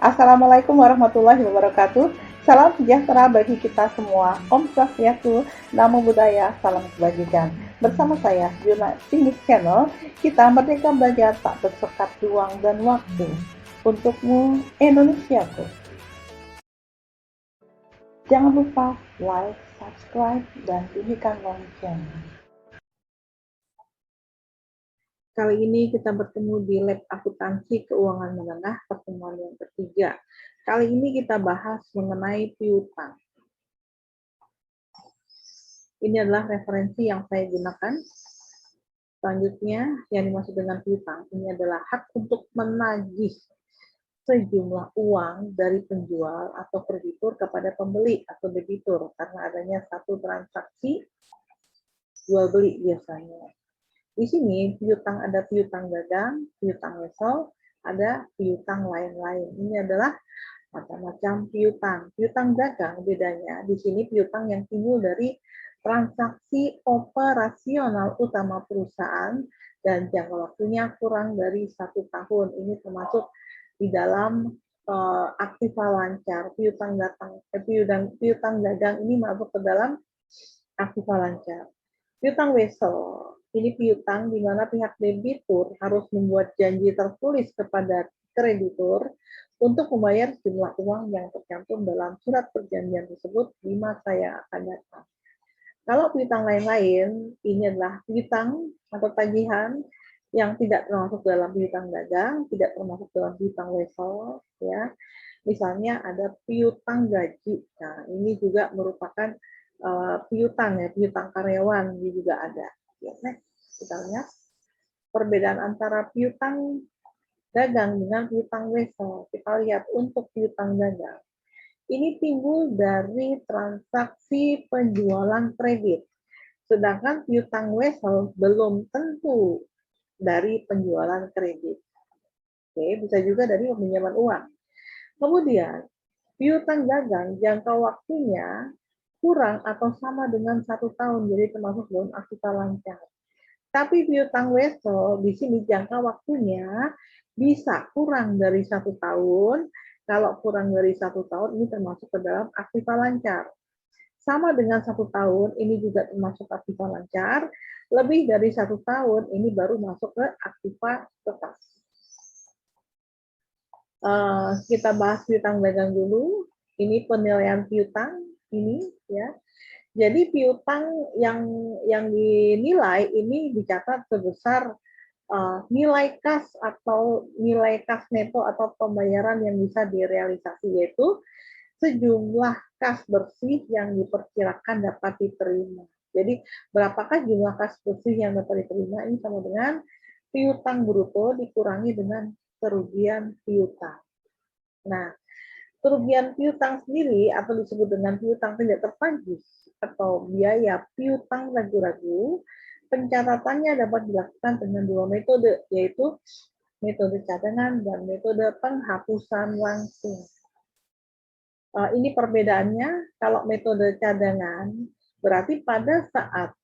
Assalamualaikum warahmatullahi wabarakatuh. Salam sejahtera bagi kita semua. Om Swastiastu, Namo Buddhaya, salam kebajikan. Bersama saya, Juna Sinik Channel, kita merdeka belajar tak bersekat ruang dan waktu. Untukmu, Indonesiaku. Jangan lupa like, subscribe, dan bunyikan lonceng. Kali ini kita bertemu di Lab Akuntansi Keuangan Menengah pertemuan yang ketiga. Kali ini kita bahas mengenai piutang. Ini adalah referensi yang saya gunakan. Selanjutnya, yang dimaksud dengan piutang, ini adalah hak untuk menagih sejumlah uang dari penjual atau kreditur kepada pembeli atau debitur karena adanya satu transaksi jual beli biasanya. Di sini piutang ada piutang dagang, piutang wesel, ada piutang lain-lain. Ini adalah macam-macam piutang. Piutang dagang bedanya di sini piutang yang timbul dari transaksi operasional utama perusahaan dan jangka waktunya kurang dari 1 tahun. Ini termasuk di dalam aktiva lancar. Piutang dagang ini masuk ke dalam aktiva lancar. Piutang wesel, ini piutang di mana pihak debitur harus membuat janji tertulis kepada kreditur untuk membayar jumlah uang yang tercantum dalam surat perjanjian tersebut di masa yang akan datang. Kalau piutang lain-lain, ini adalah piutang atau tagihan yang tidak termasuk dalam piutang dagang, tidak termasuk dalam piutang wesel, ya. Misalnya ada piutang gaji. Nah, ini juga merupakan piutang ya, piutang karyawan ini juga ada. Ya, next, kita lihat perbedaan antara piutang dagang dengan piutang wesel. Kita lihat untuk piutang dagang. Ini timbul dari transaksi penjualan kredit. Sedangkan piutang wesel belum tentu dari penjualan kredit. Oke, bisa juga dari peminjaman uang. Kemudian, piutang dagang jangka waktunya kurang atau sama dengan 1 tahun, jadi termasuk dalam aktiva lancar. Tapi piutang wesel di sini jangka waktunya bisa kurang dari 1 tahun. Kalau kurang dari 1 tahun ini termasuk ke dalam aktiva lancar. Sama dengan 1 tahun ini juga termasuk aktiva lancar. Lebih dari 1 tahun ini baru masuk ke aktiva tetap. Kita bahas piutang dagang dulu. Ini penilaian piutang ini ya. Jadi piutang yang dinilai ini dicatat sebesar nilai kas atau nilai kas neto atau pembayaran yang bisa direalisasi, yaitu sejumlah kas bersih yang diperkirakan dapat diterima. Jadi berapakah jumlah kas bersih yang dapat diterima ini sama dengan piutang bruto dikurangi dengan kerugian piutang. Nah, kerugian piutang sendiri atau disebut dengan piutang tidak tertagih atau biaya piutang ragu-ragu, pencatatannya dapat dilakukan dengan 2 metode, yaitu metode cadangan dan metode penghapusan langsung. Ini perbedaannya, kalau metode cadangan berarti pada saat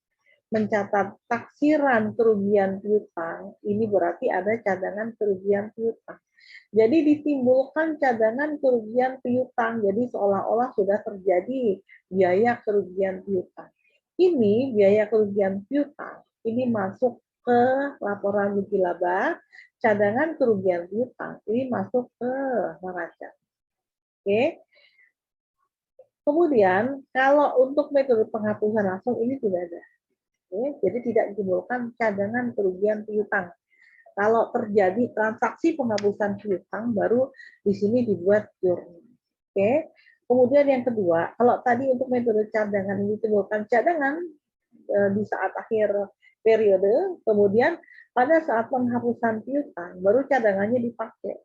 mencatat taksiran kerugian piutang, ini berarti ada cadangan kerugian piutang. Jadi ditimbulkan cadangan kerugian piutang, jadi seolah-olah sudah terjadi biaya kerugian piutang. Ini biaya kerugian piutang, ini masuk ke laporan rugi laba, cadangan kerugian piutang, ini masuk ke neraca. Oke. Kemudian, kalau untuk metode penghapusan langsung ini tidak ada. Oke, jadi tidak ditimbulkan cadangan kerugian piutang. Kalau terjadi transaksi penghapusan piutang, baru di sini dibuat jurnal. Oke. Kemudian yang kedua, kalau tadi untuk metode cadangan ini ditimbulkan cadangan di saat akhir periode, kemudian pada saat penghapusan piutang, baru cadangannya dipakai.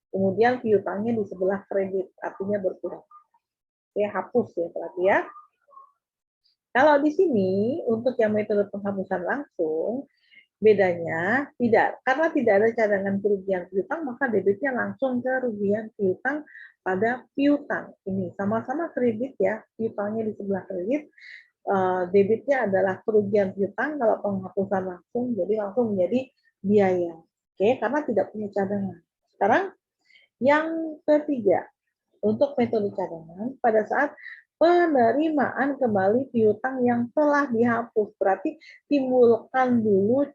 Kemudian piutangnya di sebelah kredit, artinya berkurang. Oke, hapus ya berarti ya. Kalau di sini untuk yang metode penghapusan langsung, bedanya karena tidak ada cadangan kerugian piutang, maka debitnya langsung ke kerugian piutang pada piutang. Ini sama-sama kredit ya, piutangnya di sebelah kredit, debitnya adalah kerugian piutang, kalau penghapusan langsung jadi langsung menjadi biaya. Oke, karena tidak punya cadangan. Sekarang Yang ketiga, untuk metode cadangan pada saat penerimaan kembali piutang yang telah dihapus. Berarti timbulkan dulu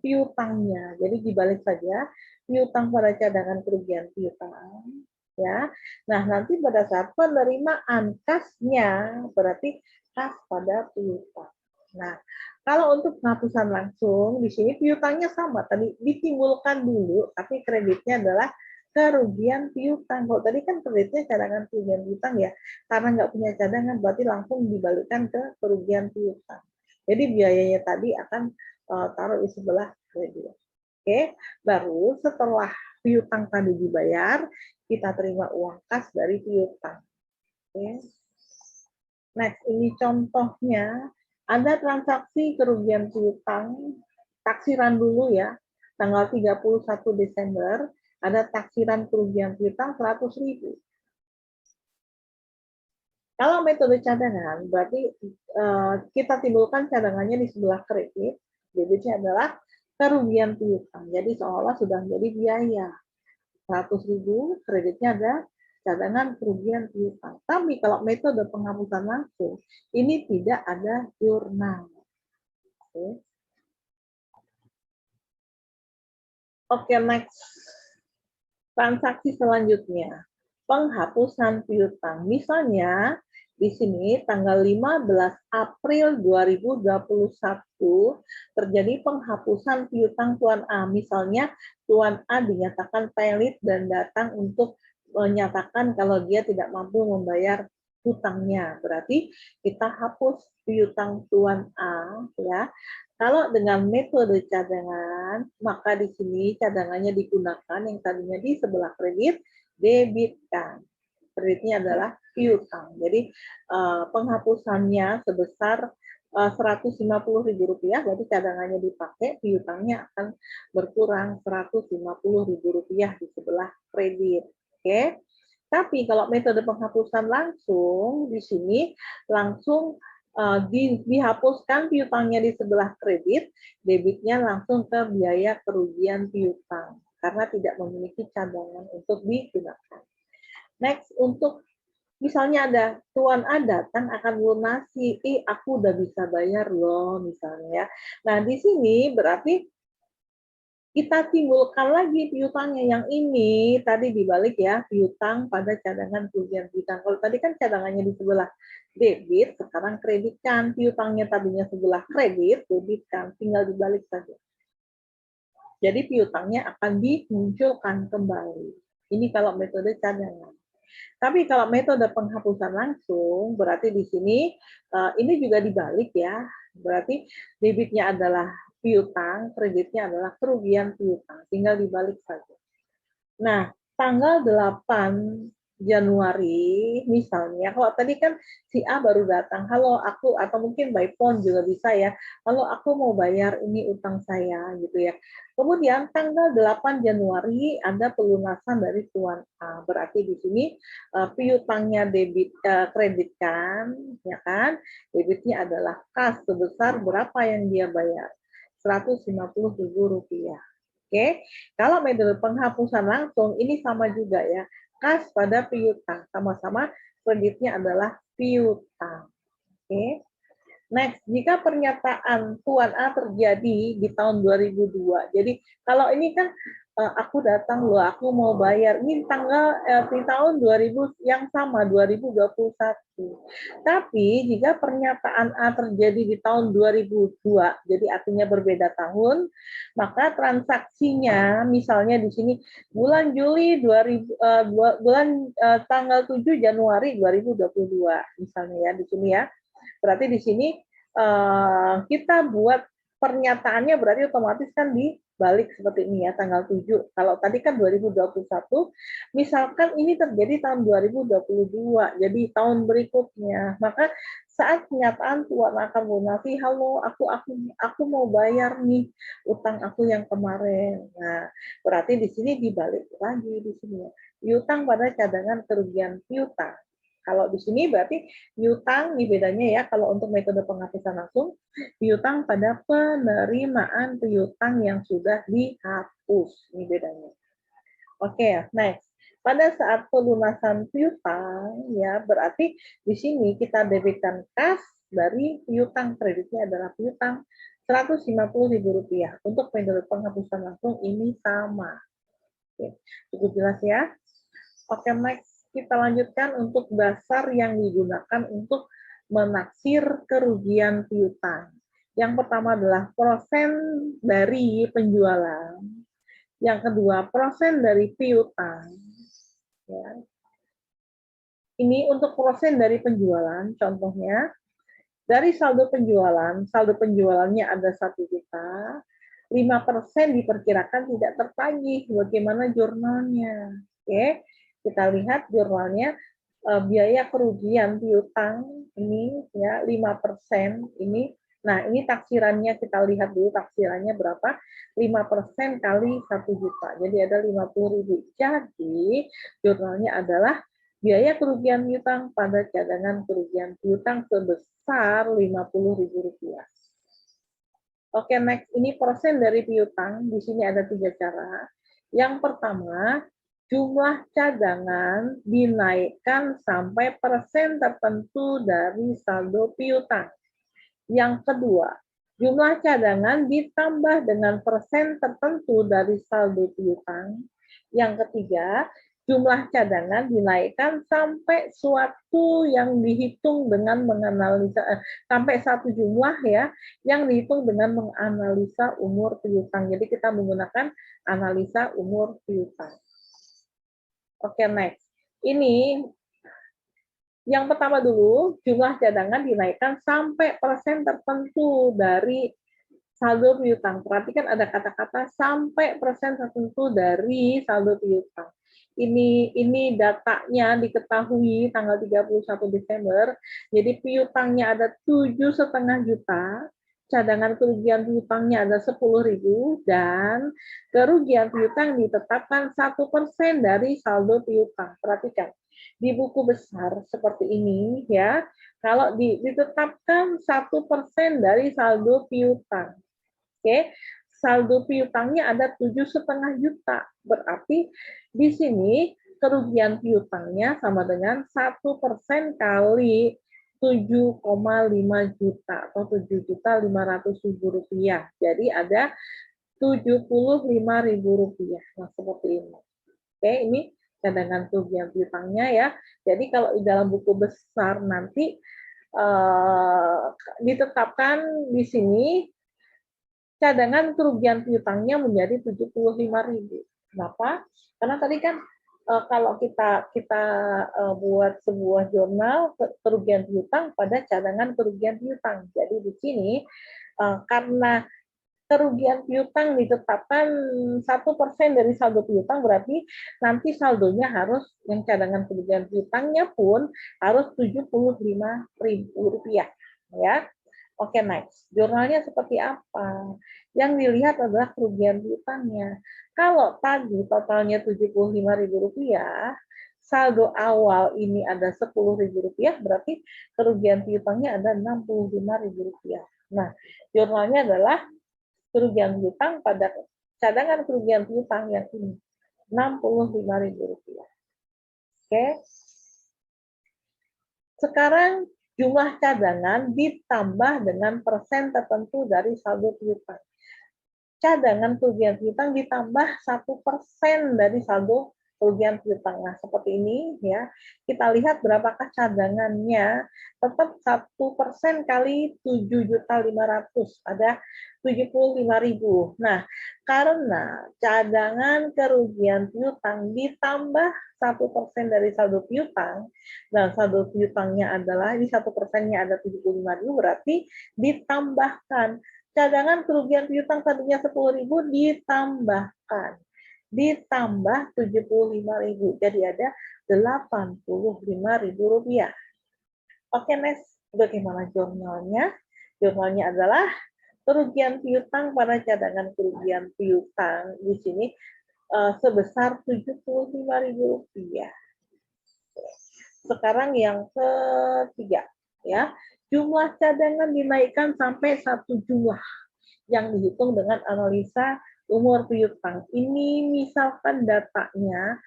piutangnya. Jadi dibalik saja piutang pada cadangan kerugian piutang. Ya, nah nanti pada saat penerimaan kasnya berarti kas pada piutang. Nah, kalau untuk penghapusan langsung di sini piutangnya sama tadi ditimbulkan dulu, tapi kreditnya adalah kerugian piutang. Kalau tadi kan kreditnya cadangan kerugian piutang ya, karena nggak punya cadangan berarti langsung dibalikkan ke kerugian piutang. Jadi biayanya tadi akan taruh di sebelah kredit. Oke, baru setelah piutang tadi dibayar, kita terima uang kas dari piutang. Oke. Next, ini contohnya ada transaksi kerugian piutang, taksiran dulu ya, tanggal 31 Desember, ada taksiran kerugian piutang 100.000. Kalau metode cadangan, berarti kita timbulkan cadangannya di sebelah kredit, debitnya adalah kerugian piutang. Jadi seolah sudah menjadi biaya. 100.000, kreditnya ada cadangan kerugian piutang. Tapi kalau metode penghapusan langsung, ini tidak ada jurnal. Oke, next. Transaksi selanjutnya, penghapusan piutang. Misalnya, di sini tanggal 15 April 2021 terjadi penghapusan piutang Tuan A. Misalnya, Tuan A dinyatakan pelit dan datang untuk menyatakan kalau dia tidak mampu membayar hutangnya. Berarti kita hapus piutang Tuan A, ya. Kalau dengan metode cadangan, maka di sini cadangannya digunakan yang tadinya di sebelah kredit, debitkan. Kreditnya adalah piutang. Jadi penghapusannya sebesar Rp150.000, berarti cadangannya dipakai, piutangnya akan berkurang Rp150.000 di sebelah kredit. Oke. Tapi kalau metode penghapusan langsung, di sini langsung dihapuskan piutangnya di sebelah kredit, debitnya langsung ke biaya kerugian piutang karena tidak memiliki cadangan untuk digunakan. Next, untuk misalnya ada Tuan A datang akan lunasi, aku udah bisa bayar loh misalnya ya. Nah di sini berarti kita timbulkan lagi piutangnya yang ini tadi dibalik ya, piutang pada cadangan kerugian piutang. Kalau tadi kan cadangannya di sebelah debit, sekarang kreditkan, piutangnya tadinya sebelah kredit, debitkan, tinggal dibalik saja. Jadi piutangnya akan dimunculkan kembali. Ini kalau metode cadangan. Tapi kalau metode penghapusan langsung, berarti di sini ini juga dibalik ya. Berarti debitnya adalah piutang, kreditnya adalah kerugian piutang. Tinggal dibalik saja. Nah, tanggal 8 Januari misalnya, kalau tadi kan si A baru datang, halo aku, atau mungkin by phone juga bisa ya, halo aku mau bayar ini utang saya gitu ya. Kemudian tanggal 8 Januari ada pelunasan dari Tuan A, berarti di sini piutangnya kreditkan, ya kan, debitnya adalah kas sebesar berapa yang dia bayar, Rp150.000. Oke, kalau metode penghapusan langsung ini sama juga ya, kas pada piutang, sama-sama kreditnya adalah piutang. Oke. Next, jika pernyataan Tuan A terjadi di tahun 2002. Jadi kalau ini kan aku datang loh, aku mau bayar. Ini tanggal di tahun 2000 yang sama 2021. Tapi jika pernyataan A terjadi di tahun 2002, jadi artinya berbeda tahun, maka transaksinya misalnya di sini bulan Juli 2000 tanggal 7 Januari 2022 misalnya ya di sini ya. Berarti di sini kita buat pernyataannya berarti otomatis kan dibalik seperti ini ya, tanggal 7. Kalau tadi kan 2021, misalkan ini terjadi tahun 2022, jadi tahun berikutnya. Maka saat pernyataan Tuan akan lunasi, halo aku mau bayar nih utang aku yang kemarin. Nah, berarti di sini dibalik lagi di sini ya. Piutang pada cadangan kerugian piutang. Kalau di sini berarti piutang, ini bedanya ya, kalau untuk metode penghapusan langsung, piutang pada penerimaan piutang yang sudah dihapus. Ini bedanya. Oke, next. Pada saat pelunasan piutang, ya berarti di sini kita debitkan kas dari piutang, kreditnya adalah piutang Rp150.000. Untuk metode penghapusan langsung ini sama. Oke, cukup jelas ya. Oke, next kita lanjutkan untuk dasar yang digunakan untuk menaksir kerugian piutang. Yang pertama adalah persen dari penjualan. Yang kedua, persen dari piutang. Ya. Ini untuk persen dari penjualan, contohnya dari saldo penjualannya ada 1 juta, 5% diperkirakan tidak tertagih. Bagaimana jurnalnya? Oke, kita lihat jurnalnya, biaya kerugian piutang ini ya 5% ini. Nah, ini taksirannya kita lihat dulu taksirannya berapa? 5% kali 1 juta. Jadi ada 50.000. Jadi jurnalnya adalah biaya kerugian piutang pada cadangan kerugian piutang sebesar Rp50.000. Oke, next. Ini persen dari piutang. Di sini ada 3 cara. Yang pertama, jumlah cadangan dinaikkan sampai persen tertentu dari saldo piutang. Yang kedua, jumlah cadangan ditambah dengan persen tertentu dari saldo piutang. Yang ketiga, jumlah cadangan dinaikkan sampai suatu yang dihitung dengan menganalisa sampai satu jumlah ya yang dihitung dengan menganalisa umur piutang. Jadi kita menggunakan analisa umur piutang. Oke, next. Ini yang pertama dulu, jumlah cadangan dinaikkan sampai persen tertentu dari saldo piutang. Perhatikan ada kata-kata sampai persen tertentu dari saldo piutang. Ini datanya diketahui tanggal 31 Desember. Jadi piutangnya ada 7,5 juta, cadangan kerugian piutangnya ada 10.000 dan kerugian piutang ditetapkan 1% dari saldo piutang. Perhatikan di buku besar seperti ini ya, kalau ditetapkan 1% dari saldo piutang, oke, saldo piutangnya ada 7,5 juta, berarti di sini kerugian piutangnya sama dengan 1% kali 7,5 juta atau 7.500.000 rupiah. Jadi ada 75.000 rupiah. Nah, seperti ini. Oke, ini cadangan kerugian piutangnya ya. Jadi kalau di dalam buku besar nanti ditetapkan di sini cadangan kerugian piutangnya menjadi 75.000. Kenapa? Karena tadi kan kalau kita buat sebuah jurnal kerugian piutang pada cadangan kerugian piutang. Jadi di sini karena kerugian piutang ditetapkan 1% dari saldo piutang, berarti nanti saldonya harus yang cadangan kerugian piutangnya pun harus Rp75.000 ya. Oke, next. Jurnalnya seperti apa? Yang dilihat adalah kerugian piutangnya. Kalau tadi totalnya Rp75.000, saldo awal ini ada Rp10.000, berarti kerugian piutangnya ada Rp65.000. Nah, jurnalnya adalah kerugian piutang pada cadangan kerugian piutang yang ini Rp65.000. Oke. Sekarang jumlah cadangan ditambah dengan persen tertentu dari saldo piutang. Cadangan kerugian piutang ditambah 1% dari saldo kerugian piutang. Nah, seperti ini ya. Kita lihat berapakah cadangannya. Tetap 1% kali 7.500.000. Ada 75.000. Nah, karena cadangan kerugian piutang ditambah 1% dari saldo piutang, dan saldo piutangnya adalah, ini 1%-nya ada 75.000, berarti ditambahkan. Cadangan kerugian piutang tadinya 10.000 ditambah 75.000, jadi ada Rp85.000. Oke, next. Bagaimana jurnalnya? Jurnalnya adalah kerugian piutang pada cadangan kerugian piutang di sini sebesar Rp75.000. Sekarang yang ketiga ya, jumlah cadangan dinaikkan sampai satu jumlah yang dihitung dengan analisa umur piutang. Ini misalkan datanya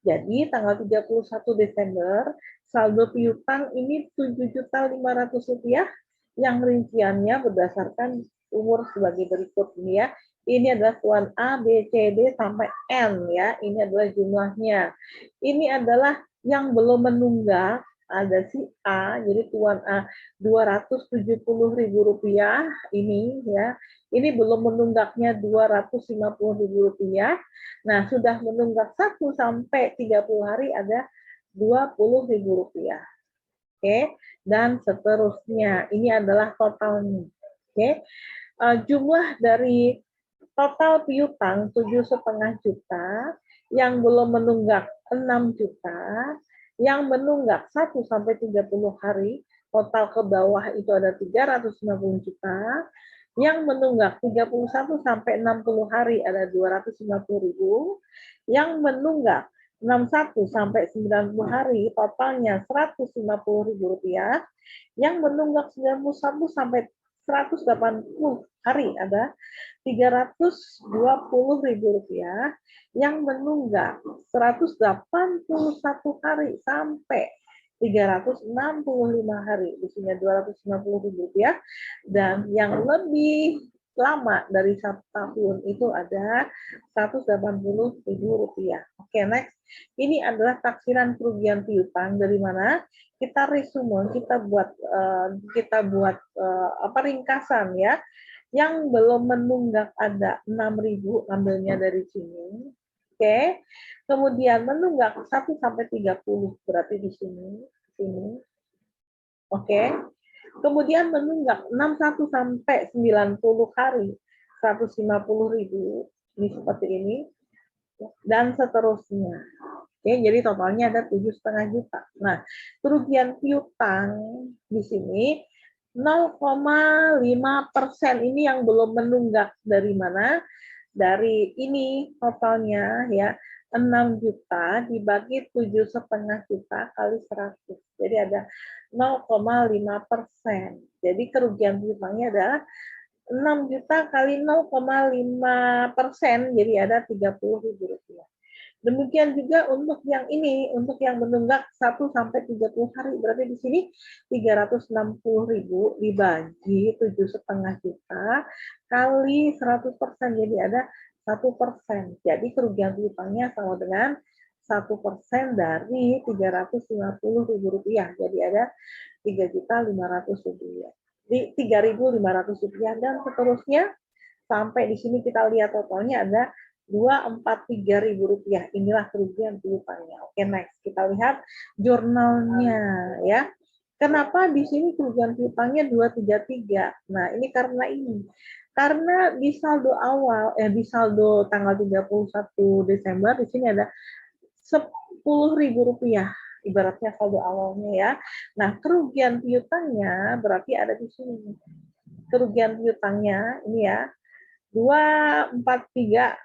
Jadi tanggal 31 Desember, saldo piutang ini Rp7.500.000 yang rinciannya berdasarkan umur sebagai berikut ini ya. Ini adalah tuan A, B, C, D sampai N ya. Ini adalah jumlahnya. Ini adalah yang belum menunggak, ada si A, jadi tuan A Rp270.000 ini ya. Ini belum menunggaknya Rp250.000. Nah, sudah menunggak 1 sampai 30 hari ada Rp20.000. Oke, dan seterusnya. Ini adalah totalnya. Oke. Jumlah dari total piutang 7,5 juta, yang belum menunggak 6 juta, yang menunggak 1 sampai 30 hari, total ke bawah itu ada 350 juta, yang menunggak 31 sampai 60 hari ada 250.000, yang menunggak 61 sampai 90 hari totalnya Rp150.000, yang menunggak 91 sampai 180 hari ada Rp320.000, yang menunggak 181 hari sampai 365 hari, di sini Rp250.000, dan yang lebih lama dari 1 tahun itu ada Rp180.000. Oke, next. Ini adalah taksiran kerugian piutang dari mana? Kita resume, kita buat ringkasan ya. Yang belum menunggak ada 6.000, ambilnya dari sini. Oke. Kemudian menunggak 1 sampai 30 berarti di sini. Oke. Kemudian menunggak 61 sampai 90 hari 150.000, ini seperti ini, dan seterusnya. Oke, jadi totalnya ada 7,5 juta. Nah, kerugian piutang di sini 0,5% ini yang belum menunggak dari mana? Dari ini totalnya ya, 6 juta dibagi 7,5 juta kali 100. Jadi ada 0,5%. Jadi kerugian piutangnya adalah 6 juta kali 0,5%, jadi ada Rp30.000. Demikian juga untuk yang ini, untuk yang menunggak 1 sampai 30 hari, berarti di sini 360.000 dibagi 7,5 juta kali 100%, jadi ada 1%. Jadi kerugian piutangnya sama dengan 1% dari Rp350.000, jadi ada Rp3.500.000. Di Rp3.500, dan seterusnya sampai di sini kita lihat totalnya ada Rp243.000. Inilah kerugian piutangnya. Oke, next. Kita lihat jurnalnya ya. Kenapa di sini kerugian piutangnya 233? Nah, ini karena ini. Karena di saldo awal, di saldo tanggal 31 Desember, di sini ada Rp10.000, ibaratnya saldo awalnya ya. Nah, kerugian piutangnya berarti ada di sini. Kerugian piutangnya ini ya, 243.000.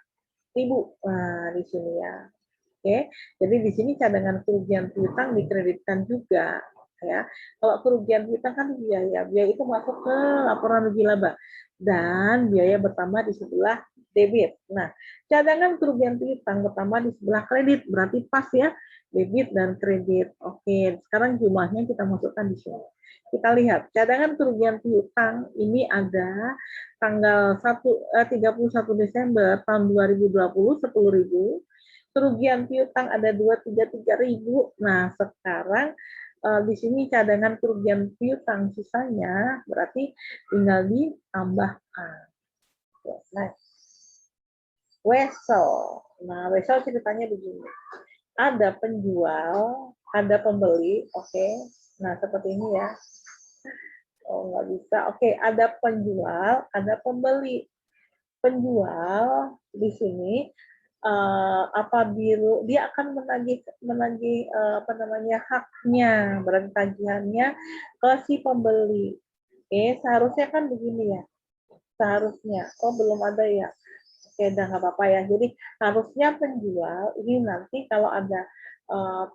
Nah, di sini ya. Oke. Jadi di sini cadangan kerugian piutang dikreditkan juga ya. Kalau kerugian piutang kan biaya itu masuk ke laporan rugi laba dan biaya bertambah di sebelah debit. Nah, cadangan kerugian piutang bertambah di sebelah kredit, berarti pas ya, debit dan kredit. Oke, sekarang jumlahnya kita masukkan di sini. Kita lihat cadangan kerugian piutang ini ada tanggal 31 Desember tahun 2020 10.000. Kerugian piutang ada 233.000. Nah, sekarang di sini cadangan kerugian piutang sisanya berarti tinggal ditambahkan. Nah, wesel. Nah, wesel ceritanya begini. Ada penjual, ada pembeli, oke. Nah, seperti ini ya. Oh, nggak bisa. Oke, ada penjual, ada pembeli. Penjual di sini apabila dia akan menagih haknya, berarti tagihannya ke si pembeli. Seharusnya kan begini ya. Seharusnya. Oh, belum ada ya. Oke, udah nggak apa-apa ya. Jadi harusnya penjual ini nanti kalau ada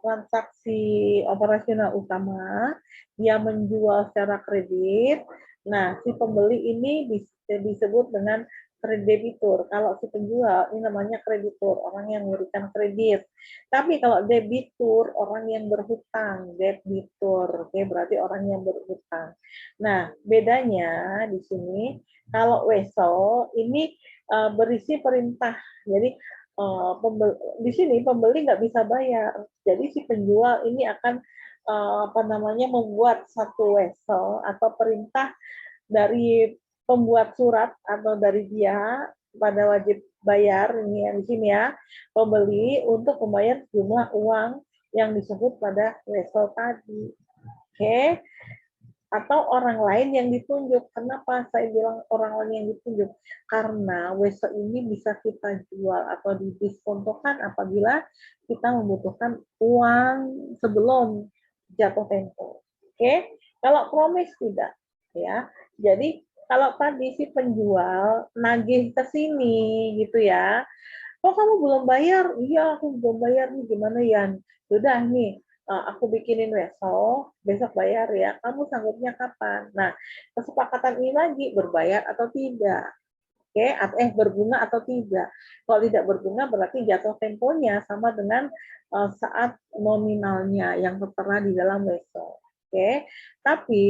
transaksi operasional utama, dia menjual secara kredit. Nah, si pembeli ini disebut dengan debitur. Kalau si penjual ini namanya kreditur, orang yang memberikan kredit. Tapi kalau debitur, orang yang berhutang, debitur. Oke, berarti orang yang berhutang. Nah, bedanya di sini kalau wesel ini berisi perintah. Jadi di sini pembeli nggak bisa bayar. Jadi si penjual ini akan apa namanya membuat satu wesel atau perintah dari pembuat surat atau dari dia pada wajib bayar ini yang di sini ya, pembeli untuk membayar jumlah uang yang disebut pada wesel tadi. Oke. Atau orang lain yang ditunjuk. Kenapa saya bilang orang lain yang ditunjuk? Karena wesel ini bisa kita jual atau didiskontokan apabila kita membutuhkan uang sebelum jatuh tempo. Oke, kalau promise tidak, ya. Jadi kalau tadi si penjual nagih ke sini gitu ya, kok kamu belum bayar? Iya, aku belum bayar nih, gimana Yan? Sudah nih, aku bikinin besok, besok bayar ya. Kamu sanggupnya kapan? Nah, kesepakatan ini lagi berbayar atau tidak. Oke, berbunga atau tidak. Kalau tidak berbunga berarti jatuh temponya sama dengan saat nominalnya yang tertera di dalam wesel. Oke, tapi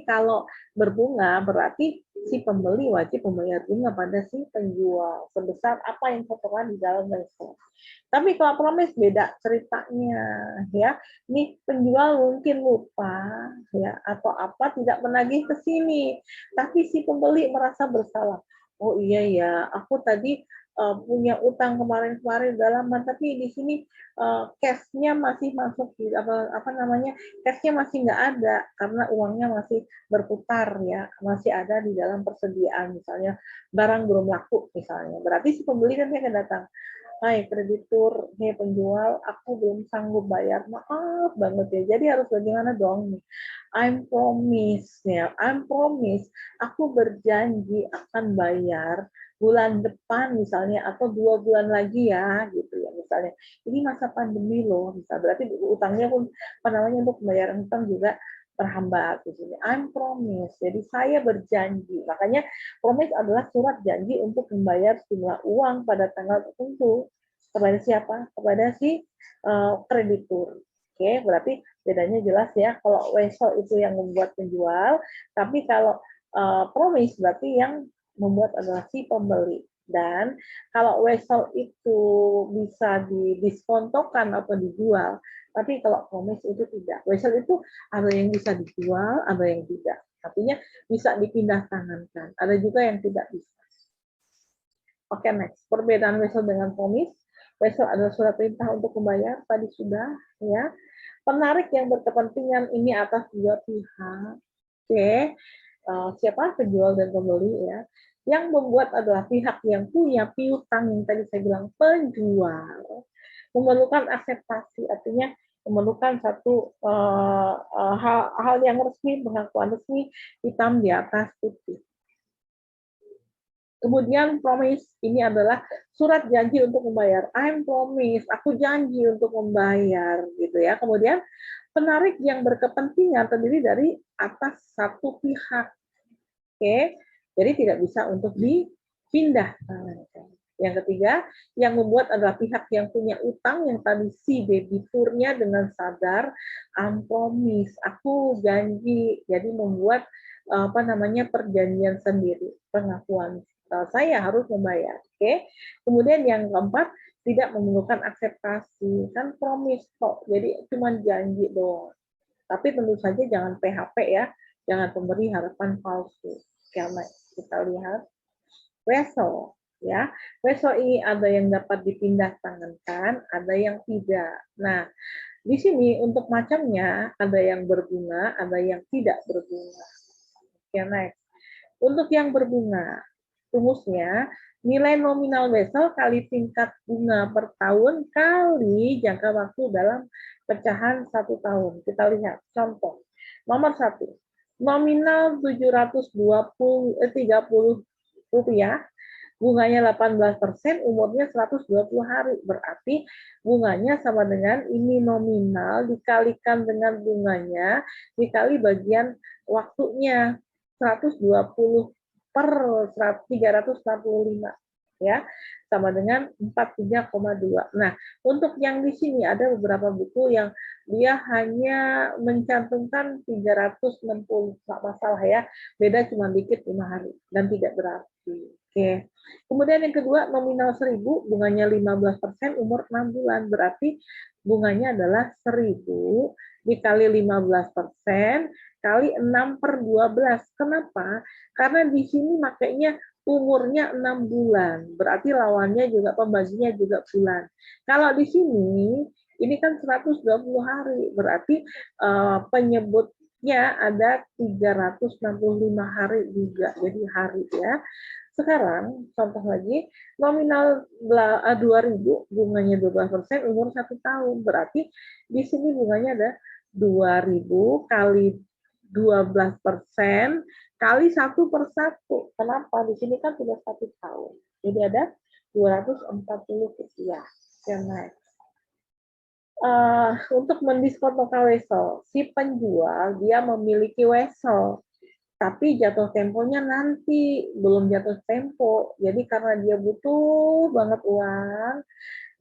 kalau berbunga berarti si pembeli wajib membayar bunga pada si penjual sebesar apa yang tertera di dalam wesel. Tapi kalau promise beda ceritanya, ya. Nih penjual mungkin lupa, ya, atau apa tidak menagih ke sini, tapi si pembeli merasa bersalah. Oh iya ya, aku tadi punya utang kemarin-kemarin udah lama, tapi di sini cash-nya masih masuk di apa namanya, cash-nya masih nggak ada karena uangnya masih berputar ya, masih ada di dalam persediaan, misalnya barang belum laku misalnya. Berarti si pembeli nanti akan datang. Hai kreditur, nih penjual, aku belum sanggup bayar, maaf banget ya. Jadi harus bagaimana dong nih? I'm promise ya, I'm promise, aku berjanji akan bayar bulan depan misalnya atau 2 bulan lagi ya, gitu ya misalnya. Ini masa pandemi loh, bisa berarti utangnya pun apa namanya untuk pembayaran utang juga terhambat di sini. I'm promise, jadi saya berjanji. Makanya promise adalah surat janji untuk membayar sejumlah uang pada tanggal tertentu kepada siapa? Kepada si kreditur. Oke, berarti bedanya jelas ya. Kalau wesel itu yang membuat penjual, tapi kalau promise berarti yang membuat adalah si pembeli. Dan kalau wesel itu bisa didiskontokan atau dijual, tapi kalau promise itu tidak. Wesel itu ada yang bisa dijual, ada yang tidak. Artinya bisa dipindah tangankan. Ada juga yang tidak bisa. Oke, next. Perbedaan wesel dengan promise. Wesel adalah surat perintah untuk membayar. Tadi sudah, ya. Penarik yang berkepentingan ini atas dua pihak. Oke. Siapa? Penjual dan pembeli, ya. Yang membuat adalah pihak yang punya piutang yang tadi saya bilang penjual. Memerlukan akseptasi, artinya memerlukan satu hal yang resmi, pengakuan resmi, hitam di atas putih. Kemudian promise ini adalah surat janji untuk membayar. I'm promise, aku janji untuk membayar gitu ya. Kemudian penarik yang berkepentingan terdiri dari atas satu pihak. Oke. Jadi tidak bisa untuk dipindah. Yang ketiga, yang membuat adalah pihak yang punya utang yang tadi si debiturnya dengan sadar, I'm promise, aku janji. Jadi membuat apa namanya perjanjian sendiri, pengakuan saya harus membayar. Oke. Kemudian yang keempat, tidak memerlukan akseptasi, kan promise kok. Jadi cuma janji doang. Tapi tentu saja jangan PHP ya, jangan memberi harapan palsu. Karena kita lihat wesel ya. Wesel ini ada yang dapat dipindah tangankan, ada yang tidak. Nah, di sini untuk macamnya ada yang berbunga, ada yang tidak berbunga. Oke, next. Untuk yang berbunga, rumusnya nilai nominal wesel kali tingkat bunga per tahun kali jangka waktu dalam pecahan 1 tahun. Kita lihat contoh. Nomor 1, nominal 730 rupiah, bunganya 18%, umurnya 120 hari. Berarti bunganya sama dengan ini nominal dikalikan dengan bunganya dikali bagian waktunya 120 per 365 ya, sama dengan 43,2. Nah, untuk yang di sini ada beberapa buku yang dia hanya mencantumkan 360, nggak masalah ya, beda cuma dikit 5 hari dan tidak berarti. Oke. Kemudian yang kedua, nominal 1000, bunganya 15%, umur 6 bulan, berarti bunganya adalah 1000 dikali 15% kali 6 per 12. Kenapa? Karena di sini makanya umurnya 6 bulan, berarti lawannya juga pembaginya juga bulan. Kalau di sini, ini kan 120 hari, berarti penyebutnya ada 365 hari juga, jadi hari ya. Sekarang, contoh lagi, nominal 2.000, bunganya 12%, umur 1 tahun, berarti di sini bunganya ada 2.000 kali 12% kali 1/1. Kenapa? Di sini kan sudah 1 tahun. Jadi ada 240 rupiah. Next. Untuk mendiskontokan wesel, si penjual dia memiliki wesel, tapi jatuh temponya nanti, belum jatuh tempo. Jadi karena dia butuh banget uang,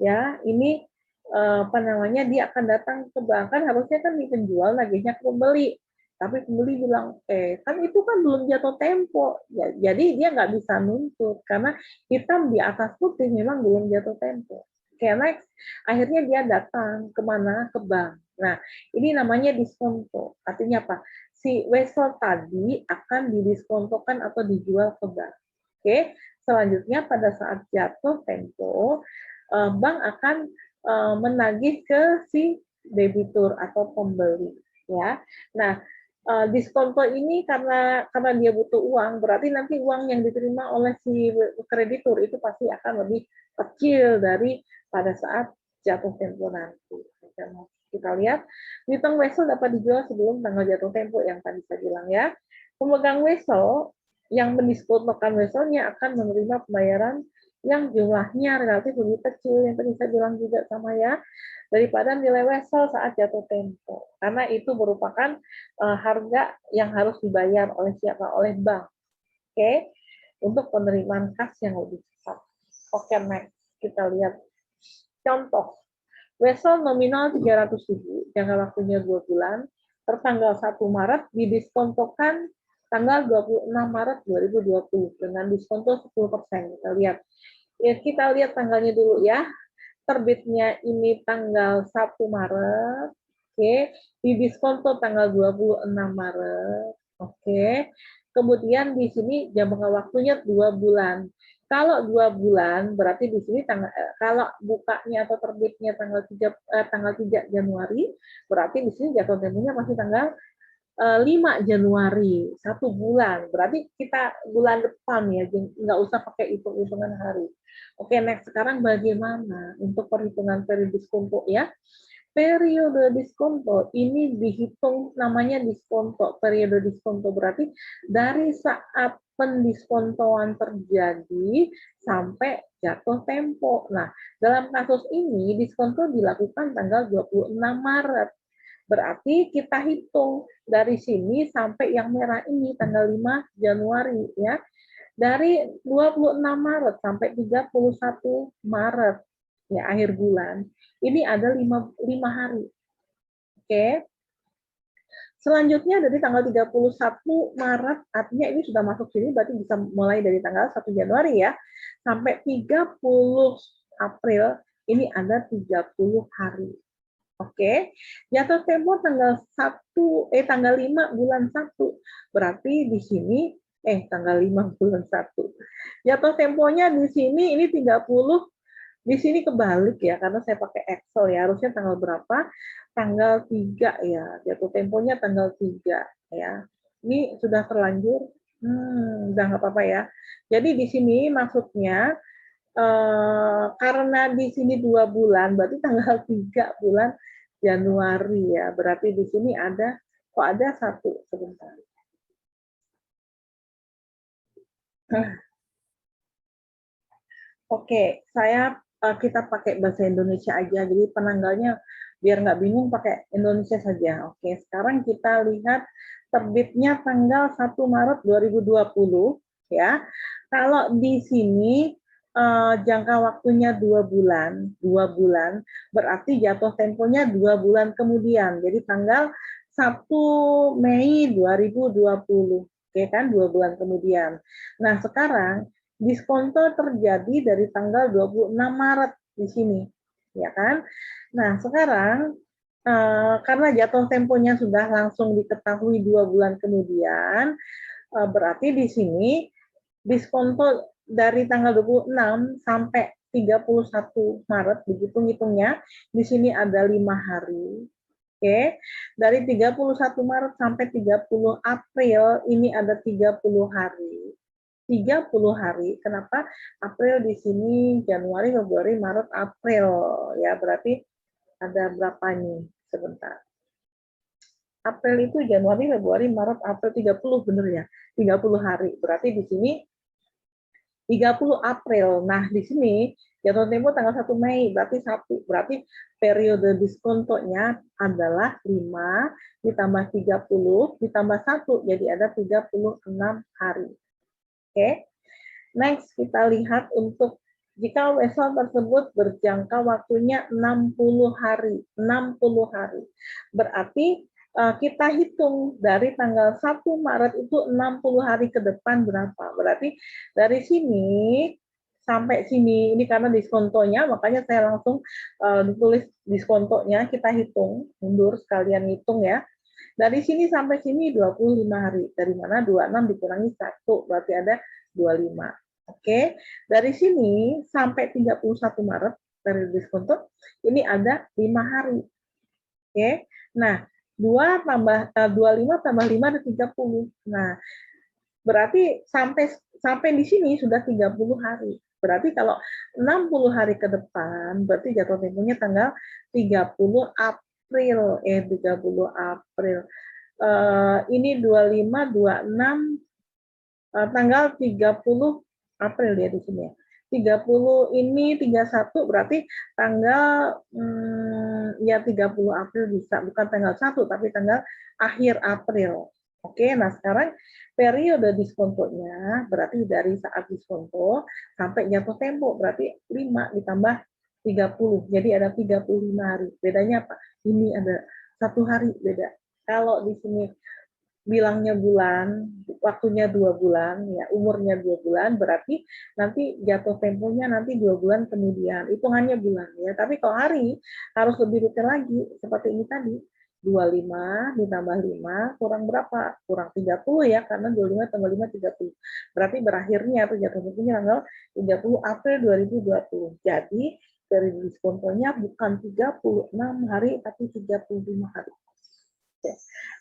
ya ini apa namanya, dia akan datang ke bank, kan harusnya kan di penjual nagihnya ke pembeli, tapi pembeli bilang kan itu kan belum jatuh tempo ya, jadi dia nggak bisa nuntut karena hitam di atas putih memang belum jatuh tempo. Oke, next. Akhirnya dia datang kemana, ke bank. Nah, ini namanya diskonto. Artinya apa? Si wesel tadi akan didiskontokan atau dijual ke bank. Oke, selanjutnya pada saat jatuh tempo, bank akan menagih ke si debitur atau pembeli, ya. Nah, diskonto ini karena dia butuh uang, berarti nanti uang yang diterima oleh si kreditur itu pasti akan lebih kecil dari pada saat jatuh tempo nanti. Kita lihat, piutang wesel dapat dijual sebelum tanggal jatuh tempo yang tadi saya bilang ya. Pemegang wesel yang mendiskontokan weselnya akan menerima pembayaran yang jumlahnya relatif lebih kecil, yang tadi saya bilang juga sama ya, daripada nilai wesel saat jatuh tempo. Karena itu merupakan harga yang harus dibayar oleh siapa? Oleh bank. Oke, untuk penerimaan kas yang lebih cepat. Oke, next. Kita lihat contoh. Wesel nominal 300.000, jangka waktunya 2 bulan, tertanggal 1 Maret didiskontokan tanggal 26 Maret 2020 dengan diskonto 10%. Kita lihat. Ya, kita lihat tanggalnya dulu ya. Terbitnya ini tanggal 1 Maret. Oke, didiskonto tanggal 26 Maret. Oke. Kemudian di sini jangka waktunya 2 bulan. Kalau 2 bulan berarti di sini kalau bukanya atau terbitnya tanggal 3 Januari, berarti di sini jatuh temponya masih tanggal 5 Januari, 1 bulan. Berarti kita bulan depan ya, nggak usah pakai hitung-hitungan hari. Oke, next. Sekarang bagaimana untuk perhitungan periode diskonto ya? Periode diskonto ini dihitung namanya diskonto. Periode diskonto berarti dari saat pendiskontoan terjadi sampai jatuh tempo. Nah, dalam kasus ini diskonto dilakukan tanggal 26 Maret. Berarti kita hitung dari sini sampai yang merah ini tanggal 5 Januari ya. Dari 26 Maret sampai 31 Maret ya, akhir bulan. Ini ada 5 hari. Oke. Selanjutnya dari tanggal 31 Maret, artinya ini sudah masuk sini, berarti bisa mulai dari tanggal 1 Januari ya, sampai 30 April, ini ada 30 hari. Oke, jatuh tempo tanggal 5 bulan 1. Berarti di sini tanggal 5 bulan 1. Jatuh temponya di sini ini 30, di sini kebalik ya karena saya pakai Excel ya. Harusnya tanggal berapa? Tanggal 3 ya. Jatuh temponya tanggal 3 ya. Ini sudah terlanjur. Udah nggak apa-apa ya. Jadi di sini maksudnya karena di sini 2 bulan, berarti tanggal 3 bulan Januari ya. Berarti di sini ada, kok ada 1 sebentar. Oke, kita pakai bahasa Indonesia aja, jadi penanggalnya biar nggak bingung pakai Indonesia saja. Oke, sekarang kita lihat terbitnya tanggal 1 Maret 2020. ya. Kalau di sini jangka waktunya 2 bulan, berarti jatuh temponya 2 bulan kemudian. Jadi tanggal 1 Mei 2020, oke kan, 2 bulan kemudian. Nah sekarang diskonto terjadi dari tanggal 26 Maret di sini, ya kan? Nah sekarang karena jatuh temponya sudah langsung diketahui 2 bulan kemudian, berarti di sini diskonto dari tanggal 26 sampai 31 Maret, begitu ngitungnya, di sini ada 5 hari. Oke, dari 31 Maret sampai 30 April, ini ada 30 hari. 30 hari, kenapa? April di sini, Januari, Februari, Maret, April. Ya, berarti ada berapa nih? Sebentar. April itu Januari, Februari, Maret, April, 30 bener ya? 30 hari. Berarti di sini 30 April. Nah, di sini jatuh tempo tanggal 1 Mei, berarti 1. Berarti periode diskontonya adalah 5 ditambah 30 ditambah 1, jadi ada 36 hari. Oke. Next, kita lihat untuk jika vessel tersebut berjangka waktunya 60 hari. 60 hari. Berarti kita hitung dari tanggal 1 Maret itu 60 hari ke depan berapa. Berarti dari sini sampai sini, ini karena diskontonya, makanya saya langsung tulis diskontonya, kita hitung, mundur sekalian hitung ya. Dari sini sampai sini 25 hari. Dari mana 26 dikurangi 1, berarti ada 25. Oke, dari sini sampai 31 Maret, dari diskonto, ini ada 5 hari. Oke, nah 25 tambah 5 ada 30. Nah, berarti sampai di sini sudah 30 hari. Berarti kalau 60 hari ke depan, berarti jatuh temponya tanggal 30 April. 30 April. Ini 25, 26, tanggal 30 April ya di sini ya. 30 ini 31 berarti tanggal ya 30 April bisa, bukan tanggal 1 tapi tanggal akhir April. Oke, nah sekarang periode diskontonya berarti dari saat diskonto sampai jatuh tempo berarti 5 ditambah 30. Jadi ada 35 hari. Bedanya apa? Ini ada 1 hari beda. Kalau di sini bilangnya bulan, waktunya 2 bulan, ya umurnya 2 bulan, berarti nanti jatuh temponya nanti 2 bulan kemudian, hitungannya bulan ya. Tapi kalau hari harus lebih detail lagi, seperti ini tadi, 25 ditambah 5 kurang berapa? Kurang 30 ya, karena 25 tambah 5 30. Berarti berakhirnya atau jatuh temponya tanggal 30 April 2020. Jadi dari diskontonya bukan 36 hari tapi 35 hari. Oke.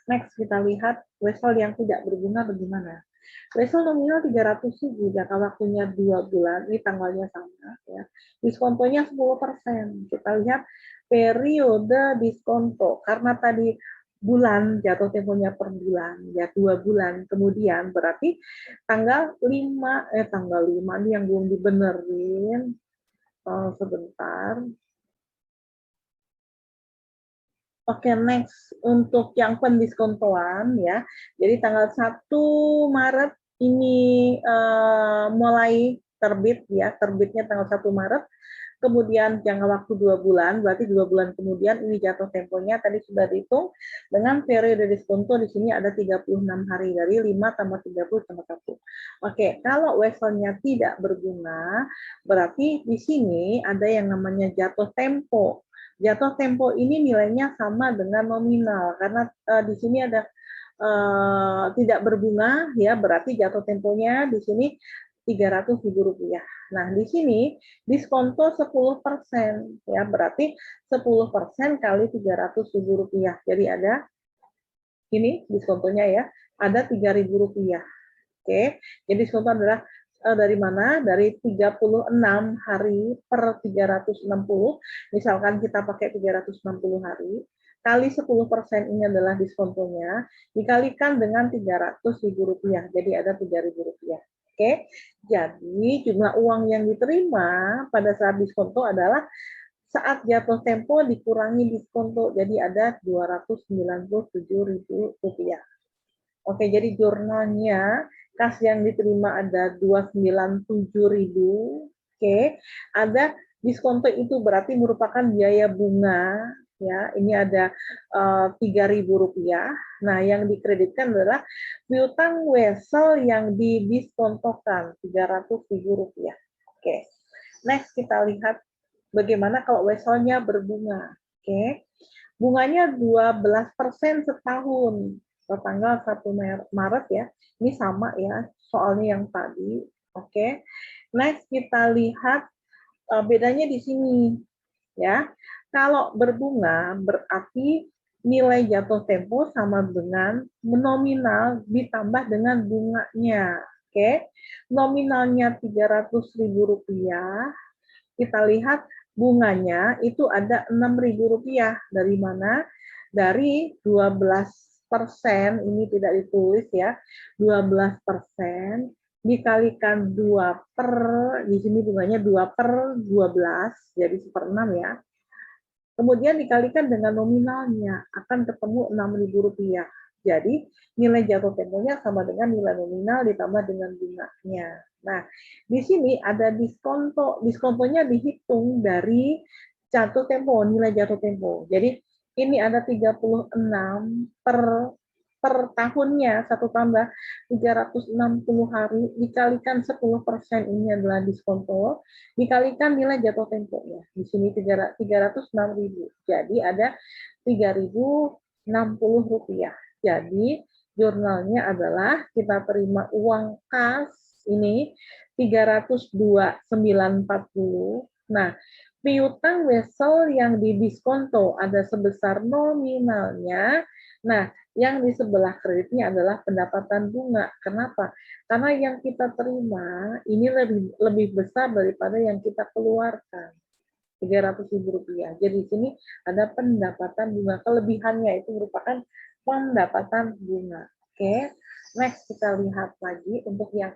Next, kita lihat wesel yang tidak berbunga bagaimana. Wesel nominal 300.000, jangka waktunya 2 bulan, ini tanggalnya sama. Ya. Diskontonya 10%. Kita lihat periode diskonto. Karena tadi bulan, jatuh temponya per bulan, ya 2 bulan. Kemudian berarti tanggal 5, tanggal 5 ini yang belum dibenerin. Sebentar. Oke, next untuk yang pendiskontoan ya. Jadi tanggal 1 Maret ini mulai terbit ya, terbitnya tanggal 1 Maret. Kemudian jangka waktu 2 bulan, berarti 2 bulan kemudian ini jatuh temponya tadi sudah dihitung dengan periode diskonto di sini ada 36 hari dari 5 tambah 30 tambah 1. Oke, kalau weselnya tidak berbunga, berarti di sini ada yang namanya jatuh tempo. Jatuh tempo ini nilainya sama dengan nominal karena di sini ada tidak berbunga ya, berarti jatuh temponya di sini Rp300.000. Nah, di sini diskonto 10% ya, berarti 10% kali Rp300.000. Jadi ada ini diskontonya ya, ada Rp3.000. Oke, jadi diskonto adalah dari mana? Dari 36 hari per 360. Misalkan kita pakai 360 hari, kali 10% ini adalah diskontonya, dikalikan dengan Rp300.000. Jadi ada Rp3.000. Oke, jadi jumlah uang yang diterima pada saat diskonto adalah saat jatuh tempo dikurangi diskonto, jadi ada Rp297.000. Oke, jadi jurnalnya Kas yang diterima ada 297.000. Oke, ada diskonto itu berarti merupakan biaya bunga, ya. Ini ada Rp3.000. Nah, yang dikreditkan adalah piutang wesel yang didiskontokan Rp300.000. Oke. Next kita lihat bagaimana kalau weselnya berbunga. Oke. Bunganya 12% setahun. Tanggal 1 Maret ya. Ini sama ya, soalnya yang tadi. Oke. Next kita lihat bedanya di sini ya. Kalau berbunga berarti nilai jatuh tempo sama dengan nominal ditambah dengan bunganya. Oke. Nominalnya Rp300.000. Kita lihat bunganya itu ada Rp6.000. Dari mana? Dari 12%, ini tidak ditulis ya, 12% dikalikan 2 per, di sini bunganya 2 per 12, jadi 1/6 ya. Kemudian dikalikan dengan nominalnya, akan ketemu Rp6.000. Jadi nilai jatuh temponya sama dengan nilai nominal ditambah dengan bunganya. Nah, di sini ada diskonto. Diskontonya dihitung dari jatuh tempo, nilai jatuh tempo. Jadi ini ada 36 per tahunnya, satu tambah 360 hari, dikalikan 10%, ini adalah diskonto, dikalikan nilai jatuh temponya. Di sini 306.000. Jadi ada Rp3.060. Jadi jurnalnya adalah kita terima uang kas ini 302.940. Nah, piutang wesel yang didiskonto ada sebesar nominalnya. Nah, yang di sebelah kreditnya adalah pendapatan bunga. Kenapa? Karena yang kita terima ini lebih besar daripada yang kita keluarkan. Rp300.000. Jadi di sini ada pendapatan bunga. Kelebihannya itu merupakan pendapatan bunga. Oke, next kita lihat lagi untuk yang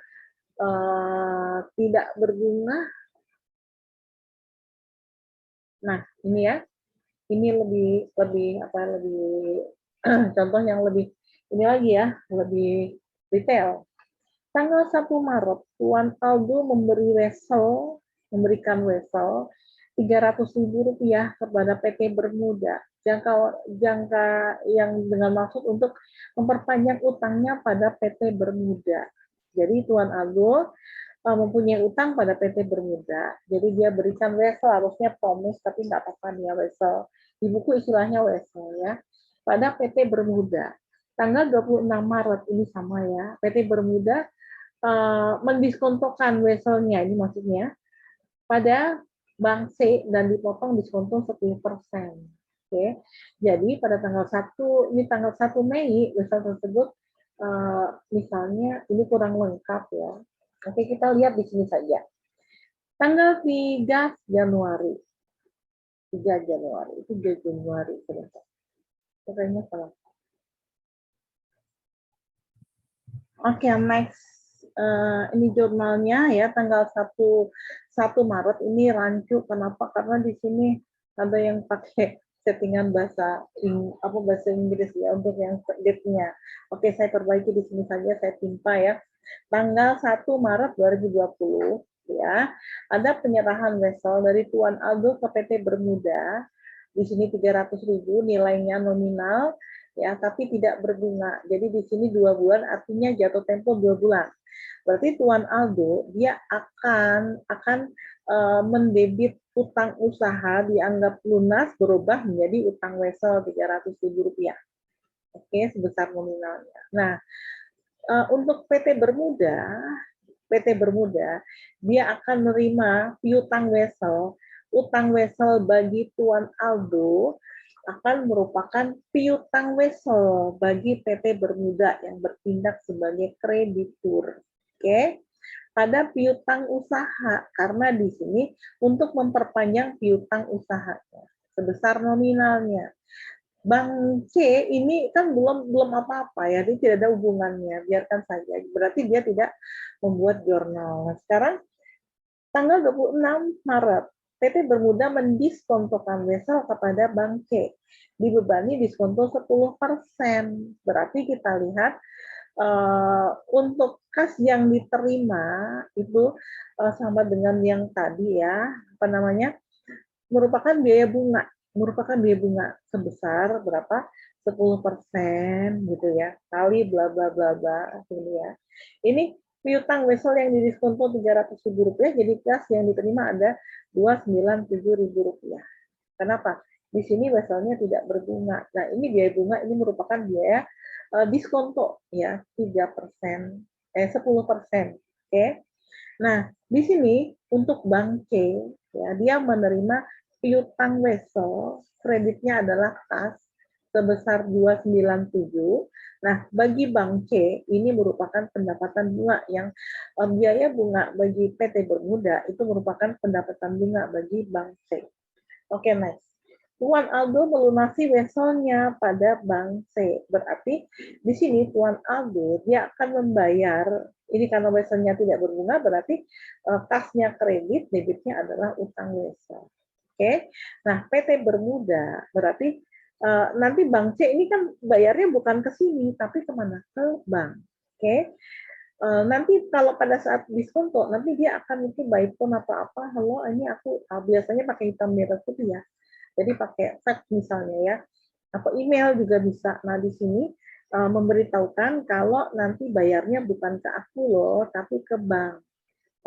tidak berbunga. Nah, ini ya, ini lebih contoh yang lebih ini lagi ya, lebih detail. Tanggal 1 Maret, Tuan Aldo memberikan wesel Rp300.000 kepada PT Bermuda. Jangka yang dengan maksud untuk memperpanjang utangnya pada PT Bermuda. Jadi Tuan Aldo mempunyai utang pada PT Bermuda, jadi dia berikan wesel, harusnya promise, tapi nggak apa-apa nih ya wesel. Di buku istilahnya wesel ya. Pada PT Bermuda, tanggal 26 Maret ini sama ya, PT Bermuda mendiskontokan weselnya, ini maksudnya, pada Bank C dan dipotong diskonto 10%. Oke. Jadi pada tanggal 1, ini tanggal 1 Mei, wesel tersebut misalnya ini kurang lengkap ya. Oke, kita lihat di sini saja. Tanggal 3 Januari. 3 Januari, itu 3 Januari. Kayaknya salah. Oke, next. Ini jurnalnya ya, tanggal 1 Maret ini rancu. Kenapa? Karena di sini ada yang pakai settingan bahasa Inggris ya untuk yang date-nya. Oke, saya perbaiki di sini saja, saya timpa ya. Tanggal 1 Maret 2020 ya, ada penyerahan wesel dari Tuan Aldo ke PT Bermuda. Di sini 300.000 nilainya nominal ya, tapi tidak berbunga. Jadi di sini 2 bulan artinya jatuh tempo 2 bulan. Berarti Tuan Aldo dia akan mendebit utang usaha dianggap lunas berubah menjadi utang wesel Rp300.000. Oke, sebesar nominalnya. Nah, untuk PT Bermuda, dia akan menerima piutang wesel. Utang wesel bagi Tuan Aldo akan merupakan piutang wesel bagi PT Bermuda yang bertindak sebagai kreditur. Oke. Pada piutang usaha, karena di sini untuk memperpanjang piutang usahanya sebesar nominalnya. Bank C ini kan belum apa-apa ya, dia tidak ada hubungannya, biarkan saja. Berarti dia tidak membuat jurnal. Nah, sekarang tanggal 26 Maret, PT Bermuda mendiskontokan wesel kepada Bank C. Dibebani diskonto 10%. Berarti kita lihat Untuk kas yang diterima itu sama dengan yang tadi ya, apa namanya, merupakan biaya bunga sebesar berapa? 10% gitu ya, kali bla bla bla bla ini ya. Ini piutang wesel yang didiskonto Rp300.000, jadi kas yang diterima ada Rp297.000. Kenapa? Di sini weselnya tidak berbunga. Nah, ini biaya bunga ini merupakan biaya diskonto ya, 3%, 10%. Oke. Nah, di sini untuk Bank C, ya, dia menerima piutang wesel, kreditnya adalah kas sebesar 297. Nah, bagi Bank C, ini merupakan pendapatan bunga yang biaya bunga bagi PT Bermuda itu merupakan pendapatan bunga bagi Bank C. Oke, next. Tuan Aldo melunasi weselnya pada Bank C. Berarti di sini Tuan Aldo dia akan membayar, ini karena weselnya tidak berbunga, berarti kasnya kredit, debitnya adalah utang wesel. Oke. Nah, PT Bermuda berarti nanti Bank C ini kan bayarnya bukan ke sini, tapi kemana? Ke bank. Oke. Nanti kalau pada saat diskonto, nanti dia akan itu by phone apa-apa, halo ini aku biasanya pakai hitam merah putih ya. Jadi pakai fax misalnya ya, atau email juga bisa. Nah di sini memberitahukan kalau nanti bayarnya bukan ke aku loh, tapi ke bank.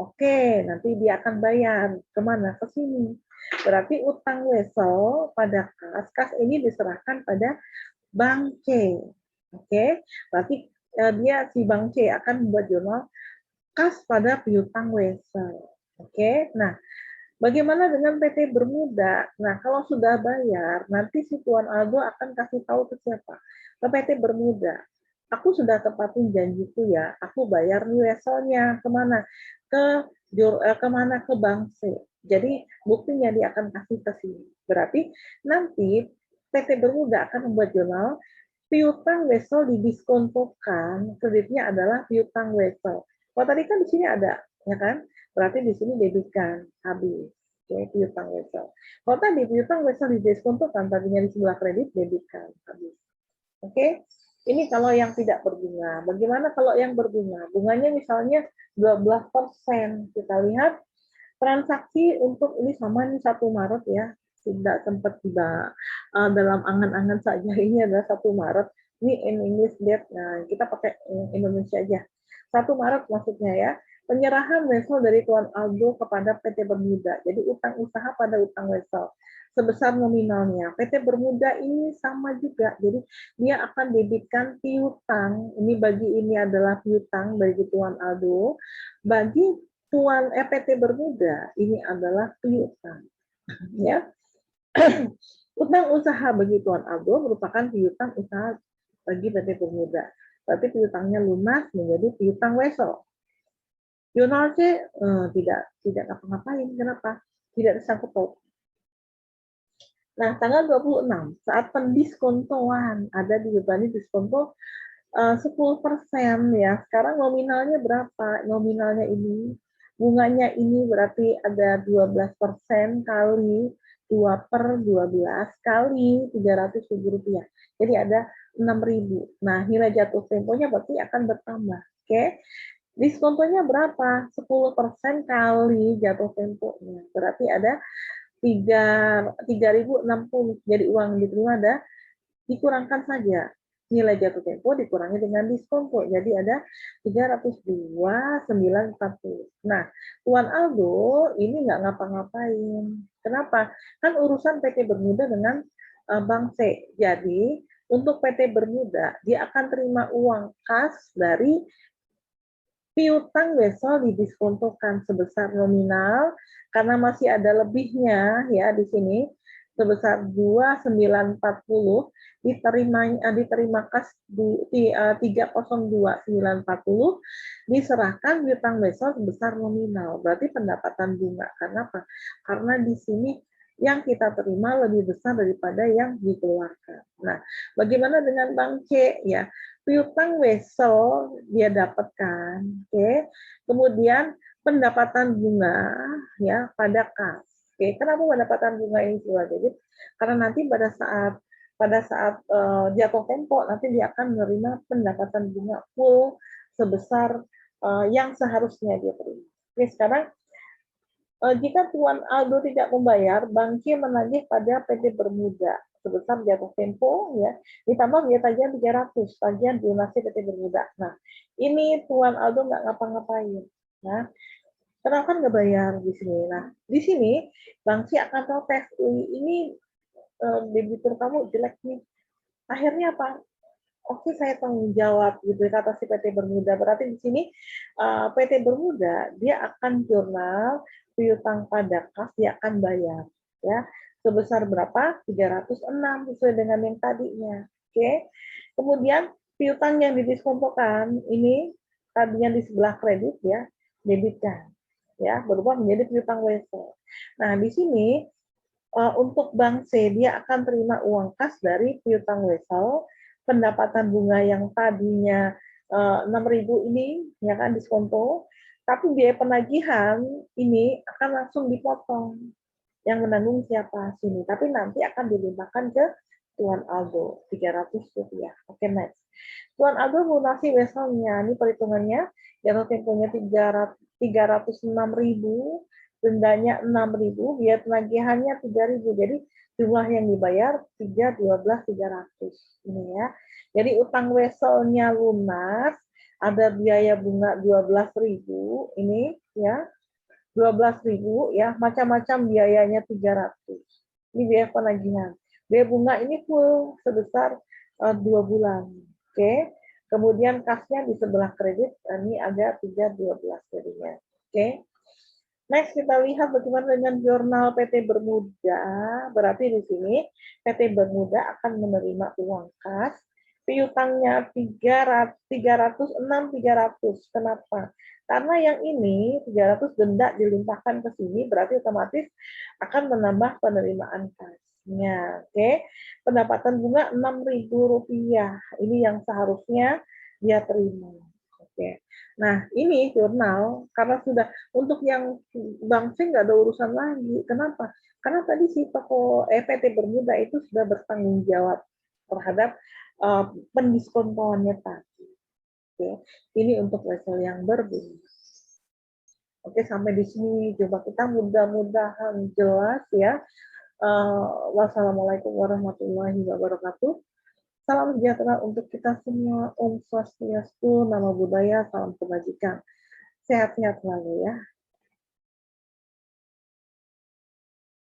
Oke, nanti dia akan bayar kemana? Ke sini. Berarti utang wesel pada kas ini diserahkan pada Bank C. Oke, berarti dia si Bank C akan membuat jurnal kas pada piutang wesel. Oke, nah bagaimana dengan PT Bermuda? Nah, kalau sudah bayar, nanti si Tuan Aldo akan kasih tahu ke siapa? Ke PT Bermuda. Aku sudah tepatin janjiku ya, aku bayar nih weselnya kemana? Kemana? Ke Bank C. Jadi buktinya dia akan kasih ke sini. Berarti nanti PT Bermuda akan membuat jurnal piutang wesel didiskontokan, kreditnya adalah piutang wesel. Kalau tadi kan di sini ada, ya kan? Berarti di sini debitkan, habis. Oke, piutang wesel. Kalau tadi piutang wesel didiskontokan, tadinya di sebelah kredit, debitkan, habis. Oke, ini kalau yang tidak berbunga. Bagaimana kalau yang berbunga? Bunganya misalnya 12%. Kita lihat transaksi untuk ini sama nih 1 Maret ya. Tidak sempat tiba dalam angan-angan saja, ini adalah 1 Maret. Ini in English date. Nah, kita pakai Indonesia aja. 1 Maret maksudnya ya. Penyerahan wesel dari Tuan Aldo kepada PT Bermuda. Jadi utang usaha pada utang wesel sebesar nominalnya. PT Bermuda ini sama juga. Jadi dia akan debitkan piutang. Ini bagi ini adalah piutang bagi Tuan Aldo. Bagi PT Bermuda ini adalah piutang. Ya. Utang usaha bagi Tuan Aldo merupakan piutang usaha bagi PT Bermuda. Berarti piutangnya lunas menjadi piutang wesel. Jurnal C tidak ngapa-ngapain. Kenapa? Tidak disangkut paut. Nah, tanggal 26 saat pendiskontoan ada di beban diskonto 10% ya. Sekarang nominalnya berapa? Nominalnya ini bunganya ini berarti ada 12% kali 2/12 kali Rp300.000. Jadi ada 6.000. Nah, nilai jatuh temponya berarti akan bertambah. Oke. Diskontonya berapa? 10% kali jatuh temponya. Berarti ada 3.060. Jadi uang yang diterima ada dikurangkan saja nilai jatuh tempo dikurangi dengan diskonto. Jadi ada 302.940. Nah, Tuan Aldo ini nggak ngapa-ngapain. Kenapa? Kan urusan PT Bermuda dengan Bank C. Jadi, untuk PT Bermuda, dia akan terima uang kas dari piutang wesel didiskontokan sebesar nominal karena masih ada lebihnya ya di sini sebesar 2.940 diterima kas 302.940 diserahkan piutang wesel sebesar nominal. Berarti pendapatan bunga. Karena apa? Karena di sini yang kita terima lebih besar daripada yang dikeluarkan. Nah, bagaimana dengan Bank C ya? Piutang wesel dia dapatkan, oke. Kemudian pendapatan bunga ya pada kas. Oke, kenapa pendapatan bunga ini keluar debit? Karena nanti pada saat pada saat jatuh tempo nanti dia akan menerima pendapatan bunga full sebesar yang seharusnya dia terima. Oke, sekarang jika Tuan Aldo tidak membayar, Bank C menagih pada PT Bermuda sebesar jatuh tempo ya, ditambah biaya tagihan 300, tagihan donasi PT Bermuda. Nah, ini Tuan Aldo nggak ngapa-ngapain. Nah, kenapa nggak bayar di sini? Nah, di sini Bank C akan protes, ini debitur kamu jelek nih. Akhirnya apa? Oke, saya tanggung jawab gitu kata si PT Bermuda. Berarti di sini PT Bermuda dia akan jurnal piutang pada kas, dia akan bayar ya sebesar berapa? 306 sesuai dengan yang tadinya. Oke. Kemudian piutang yang didiskontokan ini tadinya di sebelah kredit ya, debitkan ya, berubah menjadi piutang wesel. Nah, di sini untuk Bank C dia akan terima uang kas dari piutang wesel, pendapatan bunga yang tadinya 6.000 ini ya kan diskonto, tapi biaya penagihan ini akan langsung dipotong. Yang menanggung siapa sini, tapi nanti akan dilimpahkan ke Tuan Aldo Rp300. Oke, next. Tuan Aldo lunasi weselnya, ini perhitungannya jatuh temponya 306.000, dendanya 6.000, biaya penagihannya 3.000. Jadi jumlah yang dibayar 312.300 ini ya. Jadi utang weselnya lunas, ada biaya bunga 12.000 ini ya. 12.000 ya, macam-macam biayanya 300. Ini biaya penagihan. Biaya bunga ini full sebesar 2 bulan. Oke. Kemudian kasnya di sebelah kredit ini ada 312 jadinya. Oke. Next kita lihat bagaimana dengan jurnal PT Bermuda. Berarti di sini PT Bermuda akan menerima uang kas piutangnya 306.300. Kenapa? Karena yang ini 300 denda dilimpahkan ke sini, berarti otomatis akan menambah penerimaan kasnya. Oke, pendapatan bunga Rp6.000. Ini yang seharusnya dia terima. Oke. Nah, ini jurnal karena sudah untuk yang Bank C nggak ada urusan lagi. Kenapa? Karena tadi si PT Bermuda itu sudah bertanggung jawab terhadap pendiskontoannya tadi. Oke, ini untuk level yang berbunga. Oke, sampai di sini coba kita mudah-mudahan jelas ya. Wassalamualaikum warahmatullahi wabarakatuh. Salam sejahtera untuk kita semua. Om Swastiastu, Namo Buddhaya, salam kebajikan. Sehat-sehat selalu ya.